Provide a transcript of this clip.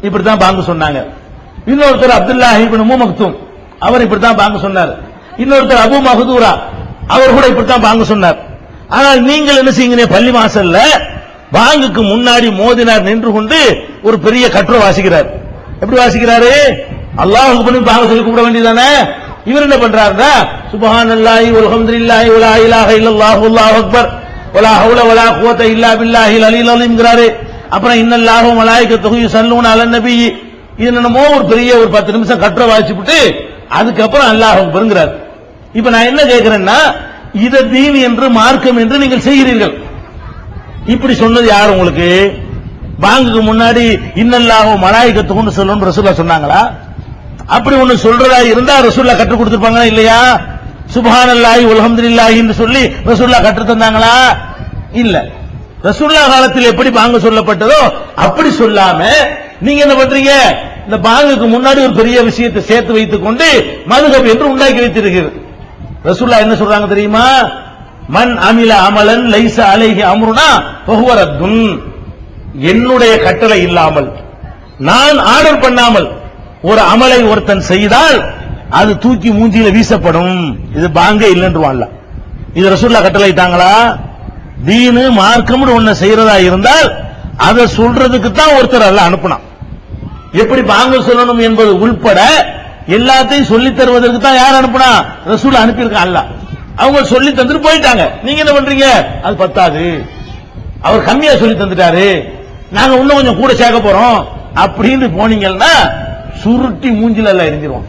இப்படித்தான் பாங்க சொன்னாங்க. இன்னொருத்தர் அப்துல்லாஹ் இப்னு உம்மு மக்தூம் அவர் இப்படித்தான் பாங்க சொன்னார். இன்னொருத்தர் அபூ மஹ்தூரா அவர் கூட இப்படித்தான் பாங்க சொன்னார். ஆனால் நீங்கள் என்ன செய்யுங்க, பள்ளி வாசல்ல பாங்குக்கு முன்னாடி மோதினார் நின்று கொண்டு ஒரு பெரிய கட்டுரை வாசிக்கிறார். எப்படி வாசிக்கிறாரு? அல்லாஹ்வுக்கு பண்ணி பாங்க சொல்லி கூப்பிட வேண்டியதானே. இவர் என்ன பண்றாருன்னா சுப்ஹானல்லாஹி வல்ஹம்துலில்லாஹி வலா இலாஹ இல்லல்லாஹு அல்லாஹு அக்பர் வலா ஹவுல வலா குவத இல்லா பில்லாஹில் அலில் அலீம்ங்கறாரு. அப்புறம் இன்னல்லாஹு மலாயிகத்துஹு யுஸல்லூன அலன் நபி இது என்னமோ ஒரு பெரிய ஒரு 10 நிமிஷம் கட்டுரை வாசிச்சுட்டு அதுக்கப்புறம் அல்லாஹ் அக்பர்ங்கறார். இப்ப நான் என்ன கேட்கிறேன்னா இத தீன் என்று மார்க்கம் என்று நீங்கள் செய்கிறீர்கள். இப்படி சொன்னது யார் உங்களுக்கு? பாங்குக்கு முன்னாடி இன்னல்லாஹு மலாயிகத்துஹுன்னு சொல்லணும் ரசூலுல்லாஹ் சொன்னாங்களா? அப்படி ஒண்ணு சொல்றதா இருந்தா ரசூலுல்லாஹ் கற்றுக் கொடுத்திருப்பாங்களா இல்லையா? சுப்ஹானல்லாஹி வல்ஹம்துலில்லாஹி என்று சொல்லி ரசூலுல்லாஹ் கற்று தந்தாங்களா? இல்ல. ரசூலுல்லாஹ் காலத்தில் எப்படி பாங்கு சொல்லப்பட்டதோ அப்படி சொல்லாம நீங்க என்ன பண்றீங்க? இந்த பாங்குக்கு முன்னாடி ஒரு பெரிய விஷயத்தை சேர்த்து வைத்துக் கொண்டு மதுஹப் என்று உண்டாக்கி வைத்திருக்கிறது. ரசூலுல்லாஹ் என்ன சொல்றாங்க தெரியுமா? மன் அமில அமலன் லைஸ அலைஹி அம்ருனா ஃபஹுவ ரத்துன். என்னுடைய கட்டளை இல்லாமல் நான் ஆர்டர் பண்ணாமல் ஒரு அமலை ஒருத்தன் செய்தால் அது தூக்கி மூஞ்சியில வீசப்படும். இது பாங்கே இல்லைன்றுவான்ல. இது ரசூலுல்லாஹ் கட்டளையிட்டாங்களா? தீனு மார்க்கம்னு ஒண்ணு செய்யறதா இருந்தால் அதை சொல்றதுக்கு தான் ஒருத்தர் அல்லாஹ் அனுப்புனான். எப்படி பாங்க சொல்லணும் என்பது உள்பட எல்லாத்தையும் சொல்லி தருவதற்கு தான் யார் அனுப்புனா? ரசூல் அனுப்பியிருக்கான் அல்லாஹ். அவங்க சொல்லி தந்துட்டு போயிட்டாங்க. நீங்க என்ன பண்றீங்க? அது பத்தாது, அவர் கம்மியா சொல்லி தந்துட்டாரு, நாங்க இன்னும் கொஞ்சம் கூட சேர்க்க போறோம் அப்படின்னு போனீங்கன்னா சுருட்டி மூஞ்சில எல்லாம் எரிஞ்சிருவோம்.